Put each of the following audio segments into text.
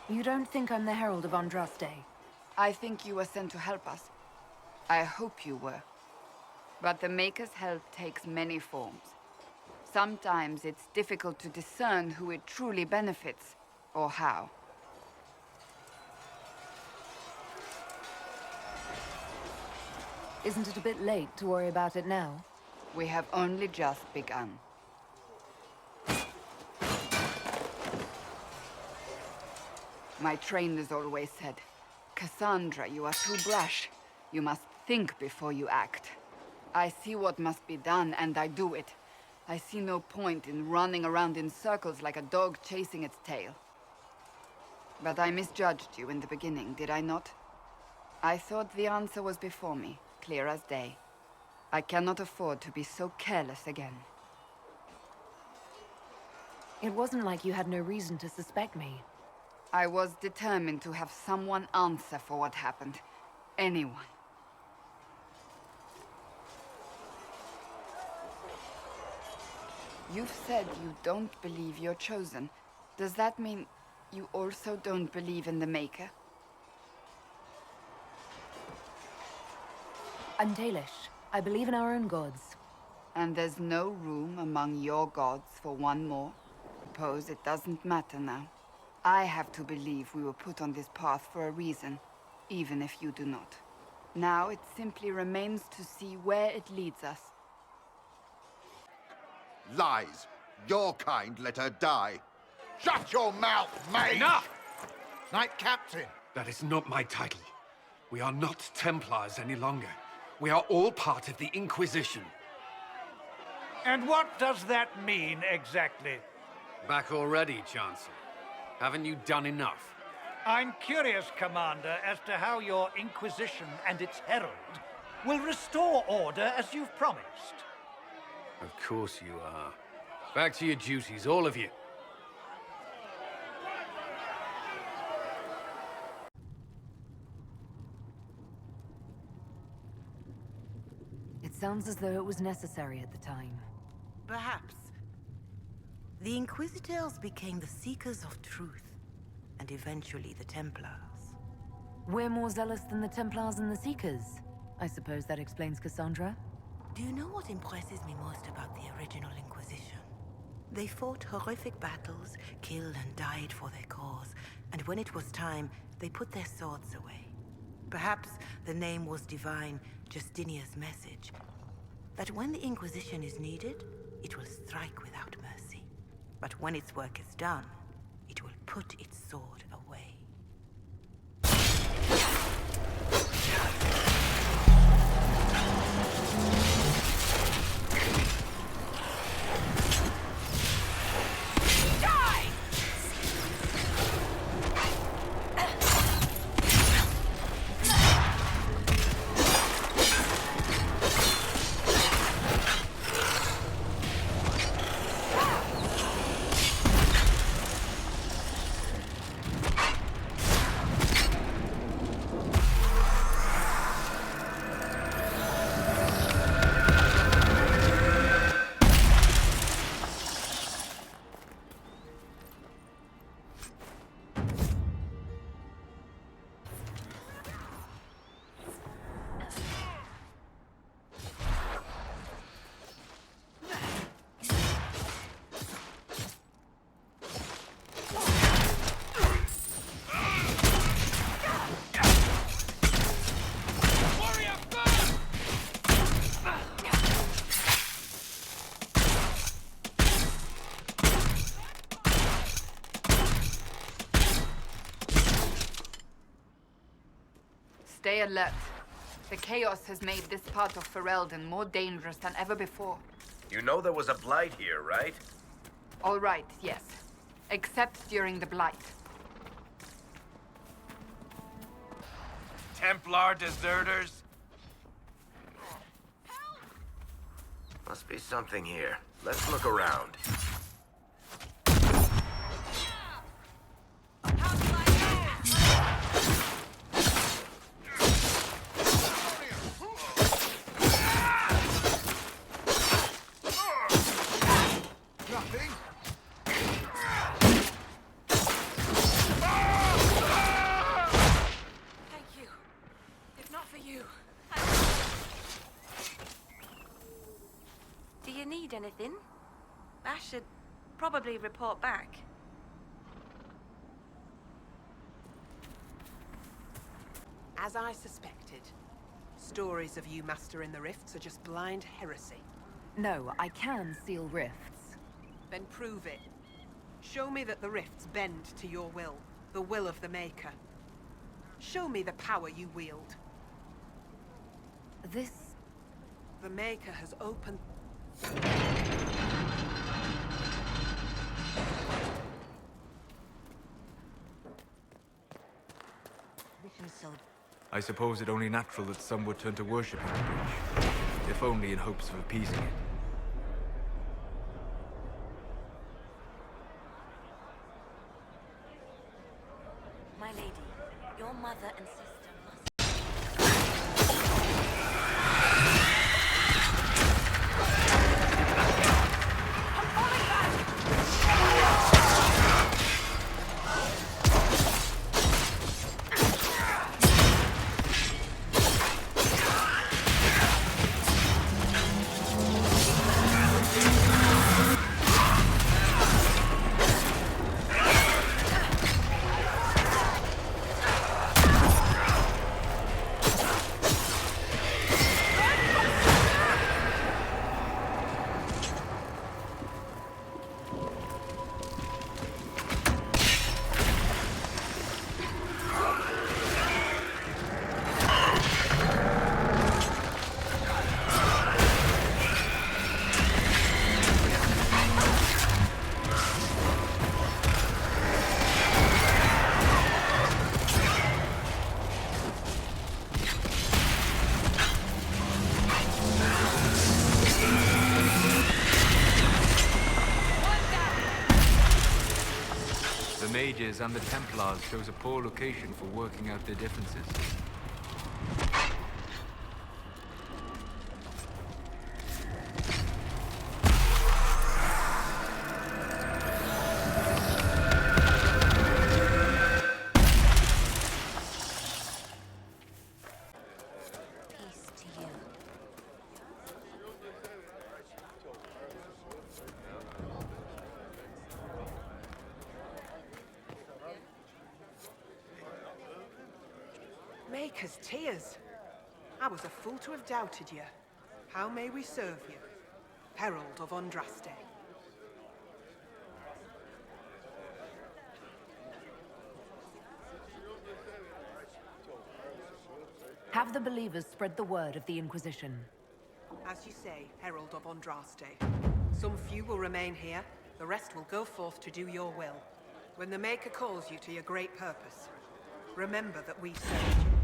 You don't think I'm the Herald of Andraste? I think you were sent to help us. I hope you were. But the Maker's help takes many forms. Sometimes it's difficult to discern who it truly benefits, or how. Isn't it a bit late to worry about it now? We have only just begun. My trainers always said, Cassandra, you are too brash. You must think before you act. I see what must be done, and I do it. I see no point in running around in circles like a dog chasing its tail. But I misjudged you in the beginning, did I not? I thought the answer was before me, clear as day. I cannot afford to be so careless again. It wasn't like you had no reason to suspect me. I was determined to have someone answer for what happened. Anyone. You've said you don't believe you're chosen. Does that mean you also don't believe in the Maker? I'm Dalish. I believe in our own gods. And there's no room among your gods for one more? Suppose it doesn't matter now. I have to believe we were put on this path for a reason, even if you do not. Now it simply remains to see where it leads us. Lies. Your kind let her die. Shut your mouth, mate! Enough! Knight Captain! That is not my title. We are not Templars any longer. We are all part of the Inquisition. And what does that mean, exactly? Back already, Chancellor. Haven't you done enough? I'm curious, Commander, as to how your Inquisition and its Herald will restore order as you've promised. Of course you are. Back to your duties, all of you. It sounds as though it was necessary at the time. Perhaps. The Inquisitors became the seekers of truth, and eventually the Templars. We're more zealous than the Templars and the Seekers. I suppose that explains Cassandra. Do you know what impresses me most about the original Inquisition? They fought horrific battles, killed and died for their cause, and when it was time, they put their swords away. Perhaps the name was divine, Justinia's message, that when the Inquisition is needed, it will strike without mercy. But when its work is done, it will put its sword away. Stay alert. The chaos has made this part of Ferelden more dangerous than ever before. You know there was a blight here, right? All right, yes. Except during the Blight. Templar deserters? Must be something here. Let's look around. Nothing? anything. I should probably report back. As I suspected, stories of you mastering the rifts are just blind heresy. No, I can seal rifts. Then prove it. Show me that the rifts bend to your will, the will of the Maker. Show me the power you wield. This... The Maker has opened... I suppose it only natural that some would turn to worship in the breach, if only in hopes of appeasing it. My lady, your mother and sister must... The mages and the Templars chose a poor location for working out their differences. Peace to you. Maker's tears. I was a fool to have doubted you. How may we serve you? Herald of Andraste. Have the believers spread the word of the Inquisition. As you say, Herald of Andraste. Some few will remain here, the rest will go forth to do your will. When the Maker calls you to your great purpose, remember that we served you.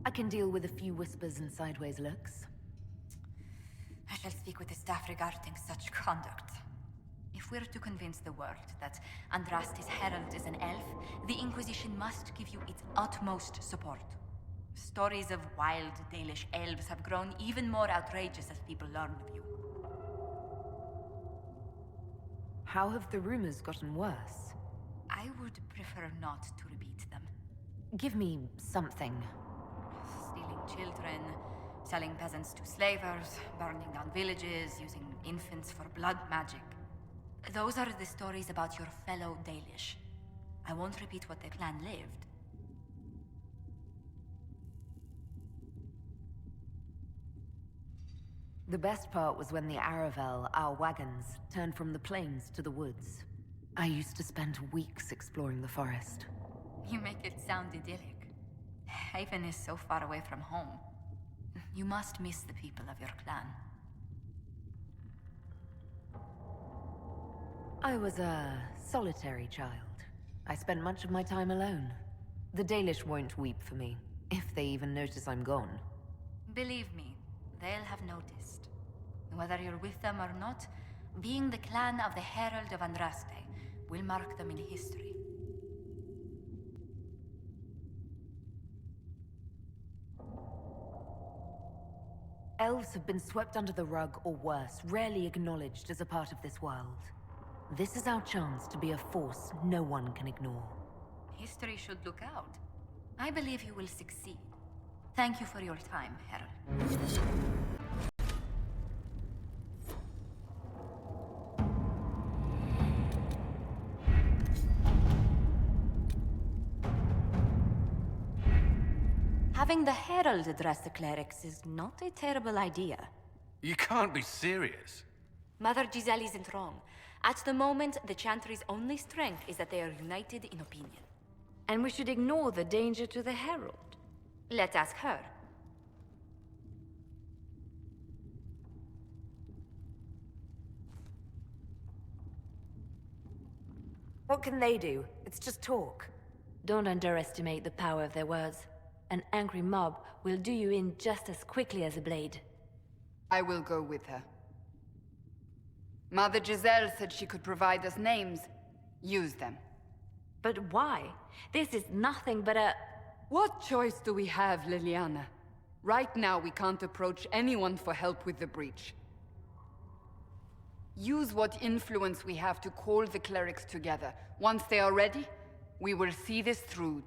I can deal with a few whispers and sideways looks. I shall speak with the staff regarding such conduct. If we're to convince the world that Andraste's herald is an elf, the Inquisition must give you its utmost support. Stories of wild Dalish elves have grown even more outrageous as people learn of you. How have the rumors gotten worse? I would prefer not to repeat them. Give me something. Stealing children, selling peasants to slavers, burning down villages, using infants for blood magic. Those are the stories about your fellow Dalish. I won't repeat what the clan lived. The best part was when the Aravel, our wagons, turned from the plains to the woods. I used to spend weeks exploring the forest. You make it sound idyllic. Haven is so far away from home. You must miss the people of your clan. I was a solitary child. I spent much of my time alone. The Dalish won't weep for me, if they even notice I'm gone. Believe me, they'll have noticed. Whether you're with them or not, being the clan of the Herald of Andraste will mark them in history. Elves have been swept under the rug, or worse, rarely acknowledged as a part of this world. This is our chance to be a force no one can ignore. History should look out. I believe you will succeed. Thank you for your time, Herald. Having the Herald address the clerics is not a terrible idea. You can't be serious. Mother Giselle isn't wrong. At the moment, the Chantry's only strength is that they are united in opinion. And we should ignore the danger to the Herald. Let's ask her. What can they do? It's just talk. Don't underestimate the power of their words. An angry mob will do you in just as quickly as a blade. I will go with her. Mother Giselle said she could provide us names. Use them. But why? This is nothing but a... What choice do we have, Liliana? Right now, we can't approach anyone for help with the breach. Use what influence we have to call the clerics together. Once they are ready, we will see this through